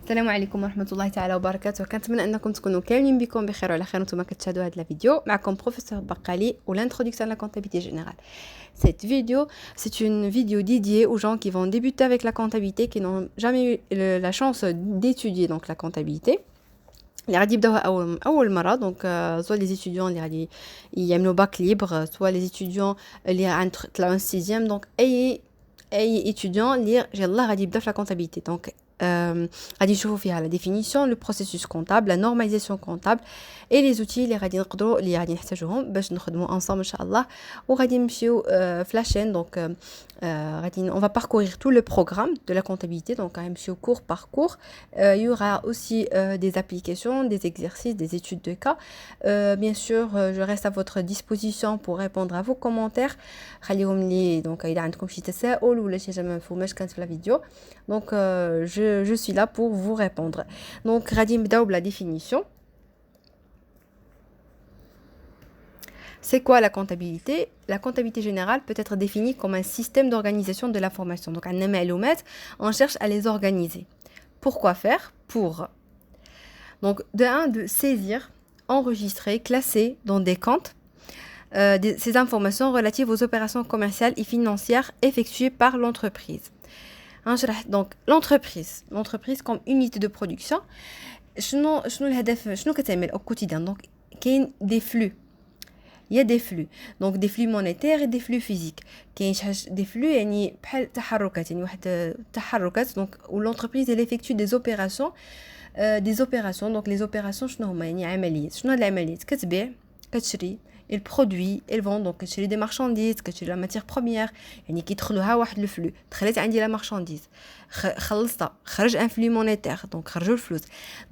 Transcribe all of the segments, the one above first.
السلام عليكم ورحمة الله تعالى وبركاته. كنتمنى انكم تكونوا كاملين بكم بخير وعلى خير وانتم كتشاهدوا هذا الفيديو. معكم بروفيسور بقالي ou l'introduction à la comptabilité générale. Cette vidéo, c'est une vidéo dédiée aux gens qui vont débuter avec la comptabilité, qui n'ont jamais eu la chance d'étudier donc la comptabilité. اللي غادي يبداوها اول مره دونك soit les étudiants اللي غادي يعملوا باك ليبر, soit les étudiants اللي عند طلعوا 6e, donc اي étudiant اللي يلاه غادي يبدا في la comptabilité. Donc غادي نشوفوا فيها la définition, le processus comptable, la normalisation comptable et les outils اللي غادي نقدروا اللي غادي نحتاجوهم باش نخدموا ensemble ان شاء الله. وغادي نمشيو في la chaîne, donc غادي on va parcourir tout le programme de la comptabilité, donc غادي نمشيو cours par cours. Il y aura aussi des applications, des exercices, des études de cas. Bien sûr, je reste à votre disposition pour répondre à vos commentaires. خليهم لي donc إذا عندكم شي تساؤل ولا شي حاجة ما مفهوماش كانت في la vidéo, donc je suis là pour vous répondre. Donc غادي نبداو بلا définition. C'est quoi la comptabilité? La comptabilité générale peut être définie comme un système d'organisation de l'information. Donc, on cherche à les organiser. Pourquoi faire? Pour, donc, de saisir, enregistrer, classer dans des comptes ces informations relatives aux opérations commerciales et financières effectuées par l'entreprise. Donc, l'entreprise comme unité de production, شنو الهدف, شنو كتعمل au quotidien? Donc, كاين des flux. Il y a des flux, donc des flux monétaires et des flux physiques. Des flux يعني بحال تحركات, يعني واحد التحركات, donc où l'entreprise elle effectue des opérations, donc les opérations شنو هما, يعني عمليات. شنو هاد العمليات؟ كتبيع, كتشري, elle produit, elle vend, donc كتشري des marchandises, كتشري la matière première, يعني كيدخلوها واحد le flux. دخلت عندي la marchandise, خلصتها, خرج un flux monétaire, donc خرجوا الفلوس.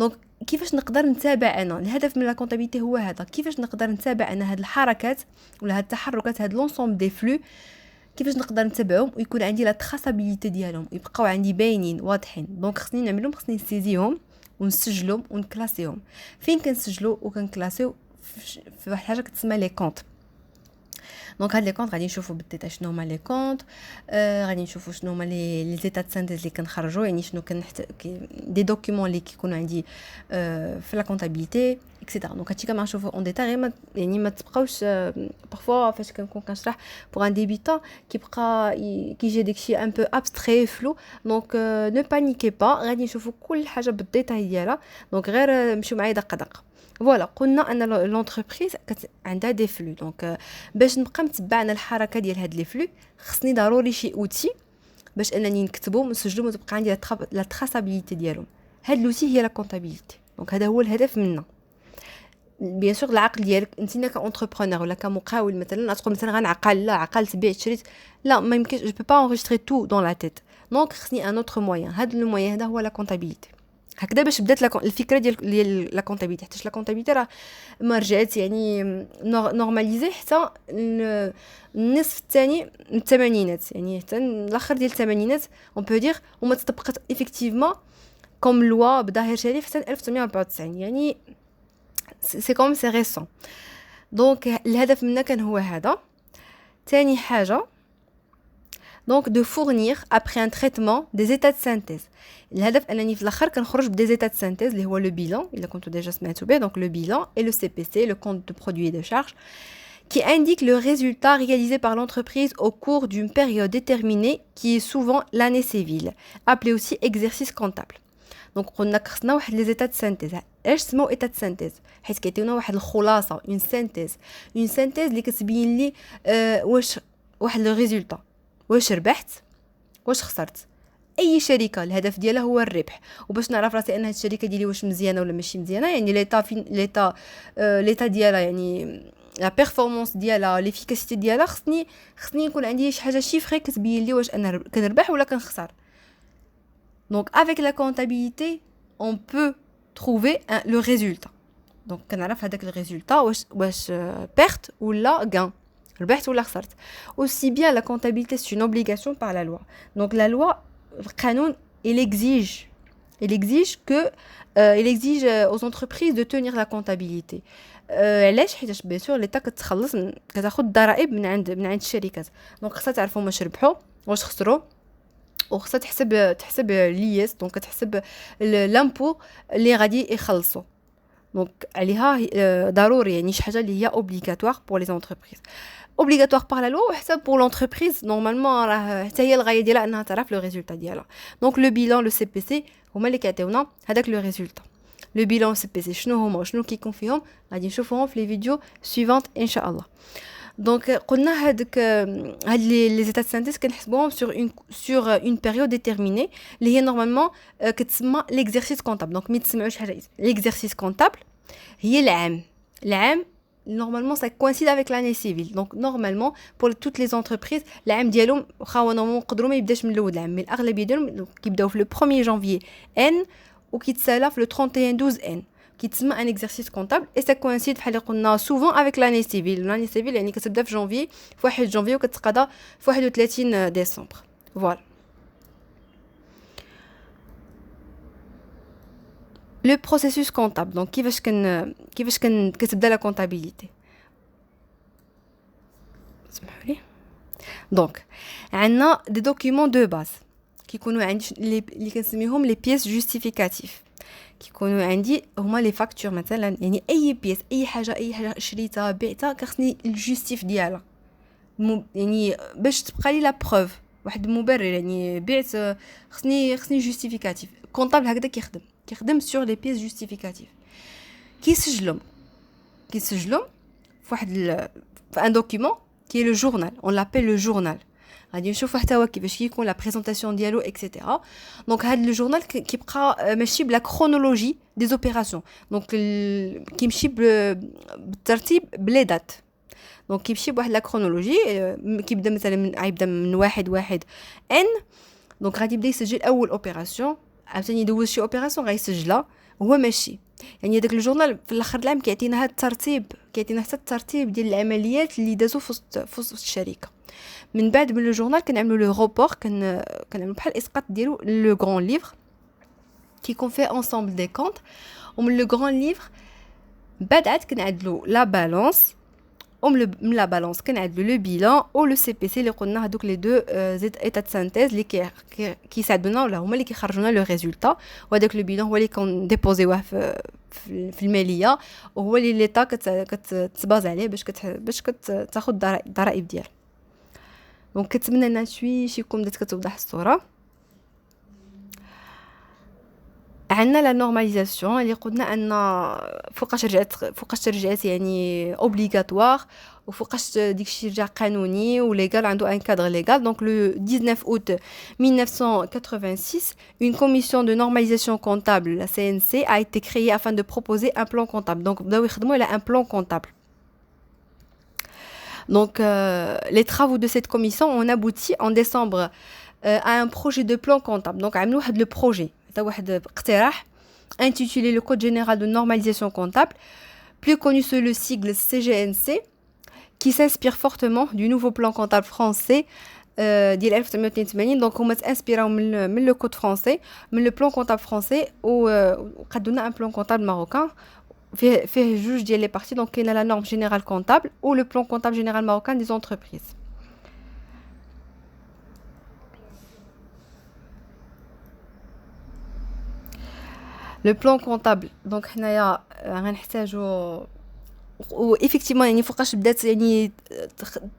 donc كيفاش نقدر نتابع انا الهدف من لا كونطابيلتي هو هذا, كيفاش نقدر نتابع انا هاد الحركات ولا هاد التحركات, هاد لونسومبل دي فلو, كيفاش نقدر نتابعهم ويكون عندي لا تراسابيليتي ديالهم, يبقاو عندي باينين واضحين. دونك خصني نعملهم, خصني نسيزيهم ونسجلهم ونكلاسيهم. فين كنسجلوا وكنكلاسيو؟ في واحد الحاجه كتسمى لي كونط. دونك هاد لي كونط غادي نشوفوا بالديتا شنو هما لي كونط, غادي نشوفوا شنو هما لي زيتات سانتيز اللي كنخرجوا, يعني شنو دي دوكيومون اللي كيكونوا عندي في لا كونطابيلتي اكسيتيرا. دونك هادشي كنشوفوا اون ديتا, غير يعني ما تبقاوش بارفوا فاش كنكون كنشرح بوغ ان ديبيتون كيبقى كيجي داكشي ان بو ابستري فلو. دونك نو بانيكي با, غادي نشوفوا كل حاجه بالديتاي ديالها, دونك غير مشيو معايا دقه دقه. فوالا, قلنا ان لونتربريز عندها دي فلو. دونك باش نبقى متبعنا الحركه ديال هاد لي فلو, خصني ضروري شي اوتي باش انني نكتبهم ونسجلهم وتبقى عندي لا تراسابيليتي ديالهم. هاد لوتي هي لا كونطابيلتي. دونك هذا هو الهدف منا. بيان سور العقل ديالك انت كونتربرونور ولا كمقاول, مثلا تقول مثلا غنعقل, لا عقلت بيعت شريت, لا ما يمكنش, جو بو با انغيستري تو دون لا تيت. دونك خصني ان اوتر موين. هاد لو موين هذا هو لا كونطابيلتي. هكذا باش بدات الفكره ديال لا كونطابيلتي, حيت لا كونطابيلتي راه ما رجعت يعني نورماليزي حتى النصف الثاني من الثمانينات, يعني حتى الاخر ديال الثمانينات اون بو دير, وما تطبقت ايفيكتيفمون كوم لوا بظاهر شريف حتى 1994, يعني سي كوم سي ريسون. دونك الهدف منا كان هو هذا. ثاني حاجه, donc de fournir après un traitement des états de synthèse. الهدف انني في الاخر كنخرج بدي états de synthèse اللي هو le bilan, الا كنتو déjà سمعتوا به. donc le bilan et le CPC, le compte de produits et de charges, qui indique le résultat réalisé par l'entreprise au cours d'une période déterminée qui est souvent l'année civile, appelé aussi exercice comptable. donc قلنا خصنا واحد les états de synthèse. اش سموا état de synthèse؟ حيت كيعطيونا واحد الخلاصه, une synthèse اللي كتبين لي واش واحد le résultat, واش ربحت واش خسرت. اي شركه الهدف ديالها هو الربح, وباش نعرف راسي ان هاد الشركه ديالي واش مزيانه ولا ماشي مزيانه, يعني ليتا ديالها, يعني لا بيرفورمانس ديالها, ليفيكاسيتي ديالها, خصني يكون عندي شي حاجه شيفري كتبين لي واش انا كنربح ولا كنخسر. دونك avec la comptabilité on peut trouver le résultat. دونك كنعرف هذاك الريزولتا واش perte ولا gain, ربحت ولا خسرت. aussi bien la comptabilité c'est une obligation par la loi. donc la loi, القانون, il exige aux entreprises de tenir la comptabilité. علاش؟ حيت بيان سور ليتا كتخلص كتاخذ الضرائب من عند الشركات. دونك خصها تعرفوا واش ربحوا واش خسروا وخصها تحسب ليس دونك تحسب لامبو اللي غادي يخلصوا. دونك عليها ضروري يعني شي حاجه اللي هي اوبليغاتوار بور لي زونتربريز، اوبليغاتوار بار لا لوا، وحتى بور لونتربريز نورمالمون راه حتى هي الغايه ديالها انها تعرف لو ريزولتا ديالها. دونك لو بيلان لو سي بي سي هما اللي كيعطيونا هذاك لو ريزولتا. لو بيلان سي بي سي شنو هما وشنو كيكون فيهم غادي نشوفوهم في لي فيديو سويفونت ان شاء الله. دونك قلنا هاد لي زيتا سانتيز كنحسبوهم sur une période déterminée اللي هي نورمالمون كتسمى ليكزercice كونطابل. دونك ملي تسمعوا شي حاجه ليكزercice كونطابل هي العام normalement ça coïncide avec l'année civile. Donc normalement pour toutes les entreprises العام ديالهم واخا نورمالمون يقدروا ما يبداش من الاول العام، مي الاغلبيه ديالهم كيبداو في لو 1er janvier n وكيتسالى في لو 31 12 n كيتسمى ان exercice comptable et ça coïncide بحال اللي قلنا souvent avec l'année civile. l'année civile يعني كتبدا في جانفي في 1 janvier وكتقضى في 31 ديسمبر. فوالا لو بروسيسوس كونطابل. دونك كيفاش كتبدا لا كونطابيليتي. اسمحوا لي. دونك عندنا دي دوكيومون دو باز كيكونوا عندي اللي كنسميهم لي بيس جوستيفيكاتيف. كيكونوا عندي هما لي فاكتور مثلا، يعني اي بيس اي حاجه شريتها بعتها كخصني الجوستيف ديالها، يعني باش تبقى لي لا بروف واحد المبرر، يعني بعت خصني جوستيفيكاتيف. كونطابل هكذا كيخدم سور لي بيس جوستيفيكاتيف. كيسجلهم في واحد في ان دوكيومون كي لو جورنال، اون لابيل لو جورنال. غادي نشوفوا حتى هو كيفاش كيكون لا بريزونطاسيون ديالو اكسيتيرا. دونك هذا لو جورنال كيبقى ماشي بلا كرونولوجي دي اوبيراسيون، دونك كيمشي بالترتيب بلي دات. دونك كيمشي بواحد لا كرونولوجي، كيبدا مثلا غيبدا من 1 ان. دونك غادي يبدا يسجل اول اوبيراسيون، عاوتاني يدوز شي اوبيراسيون غيسجلها هو ماشي. يعني داك الجورنال في الاخر العام كيعطينا هذا الترتيب، كيعطينا حتى الترتيب ديال العمليات اللي دازو في وسط الشركه. من بعد من لو جورنال كنعملوا لو روبور، كنعملوا بحال اسقاط ديالو لو غران ليفر كيكون فيه انصامبل دي كونط. ومن لو غران ليفر بعد عاد كنعدلوا لا بالانس، من لا بالانس كنعدلوا لو بيلان او لو سي بي سي اللي قلنا هذوك لي دو ايتا سانتيز اللي كيساعدونا ولا هما اللي كيخرجونا لو ريزولتا. وهذاك لو بيلان هو اللي كنديبوزيوه في الماليه، وهو اللي ليطا كتباز عليه باش كتاخذ الضرائب ديالها. دونك كنتمنى ان شيكم بدات كتوضح الصوره. عندنا لا نورماليزاسيون اللي قلنا ان فوقاش رجعت يعني اوبليغاتوار، وفوقاش داكشي رجع قانوني وليغال، عنده ان كادر ليغال. دونك لو 19 août 1986 une commission de normalisation comptable, la CNC, a été créée afin de proposer un plan comptable. Donc بداو يخدموا على un plan comptable. Donc les travaux de cette commission ont abouti en décembre à un projet de plan comptable. Donc عملوا واحد لو بروجي، حتى واحد اقتراح intitulé le Code général de normalisation comptable, plus connu sous le sigle CGNC, qui s'inspire fortement du nouveau plan comptable français ديال 1982. donc هما تانسبيراو من لو كود فرونسي، من لو بلان كونطابل فرونسي، وقدوا لنا ان بلان كونطابل ماروكان فيه جوج ديال لي بارتي. دونك كاينه لا نورم جينيرال كونطابل او لو بلان كونطابل جينيرال ماروكان دي زونتربريز. لو بلان كونطابل دونك حنايا غنحتاجو وإفكتيفمون يعني فوقاش بدات يعني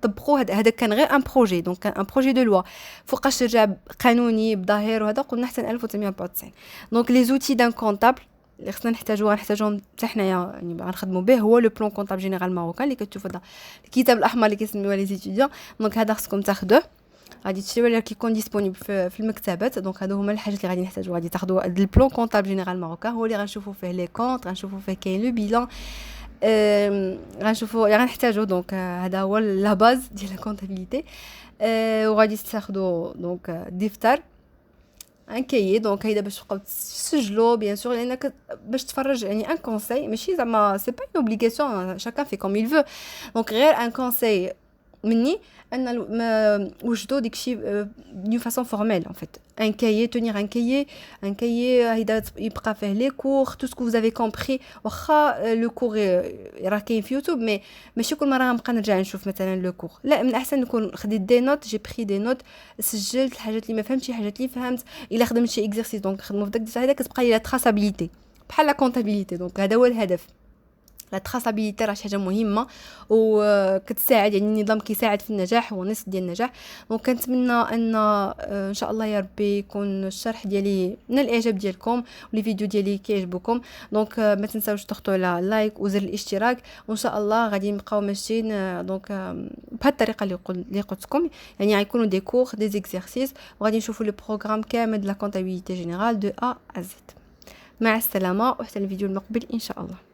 طبقوا هذا كان غير ان بروجي، دونك كان ان بروجي دو لوا فوقاش رجع قانوني بظاهر، وهذا قلنا حتى 1994. دونك لي زوتي دان كونطابل اللي خصنا غنحتاجوهم حتى حنايا يعني غنخدموا به هو لو بلان كونطابل جينيرال ماروكان اللي كتشوفوا هذا الكتاب الاحمر اللي كيسميوه لي زيتيديون. دونك هذا خصكم تاخذوه، غادي تشريوه اللي كيكون ديسپونيبل في المكتبات. دونك هادو هما الحاجات اللي غادي نحتاجوا. غادي تاخذوا البلان كونطابل جينيرال ماروكان، هو اللي غنشوفوا فيه لي كونط، غنشوفوا فيه كاين لو بيلان، غنشوفوا يعني غنحتاجوا. دونك هذا هو لا باز ديال لا كونطابيليتي. وغادي تاخذوا دونك دفتر ان كايي، دونك هيدا باش تبقاو تسجلوا بيان سور، لانك باش تفرج يعني ان كونساي، ماشي زعما سي با اون اوبليغاسيون، شاكان في كوم يل فو. دونك غير ان كونساي مني ان وجدوا داكشي دون فاصون فورميل en fait un cahier tenir un cahier هيدا يبقى فيه لي كور tout ce que vous avez compris واخا لو كور راه كاين في يوتيوب مي ماشي كل مره غنبقى نرجع نشوف مثلا لو كور لا من الاحسن نكون خديت دي نوت جي بري دي نوت سجلت الحاجات اللي ما فهمتش الحاجات اللي فهمت الا خدمت شي اكزرسيس دونك نخدمو في داك الديتا هذا كتبقى لي لا تراسابيليتي بحال لا كونطابيليتي دونك هذا هو الهدف لا تراسابيليتي راه شي حاجه مهمه وكتساعد يعني النظام كيساعد في النجاح هو نصف ديال النجاح دونك كنتمنى ان ان شاء الله يا ربي يكون الشرح ديالي من الاعجاب ديالكم ولي فيديو ديالي كيعجبوكم دونك ما تنساوش تضغطوا على لايك وزر الاشتراك وان شاء الله غادي نبقاو ماشيين دونك بهذه الطريقه اللي قلت لكم يعني غيكونوا دي كور دي زيكزارسيس وغادي نشوفوا لو بروغرام كامل د لا كونطابيليتي جينيرال دو ا ا زد مع السلامه وحتى الفيديو المقبل ان شاء الله.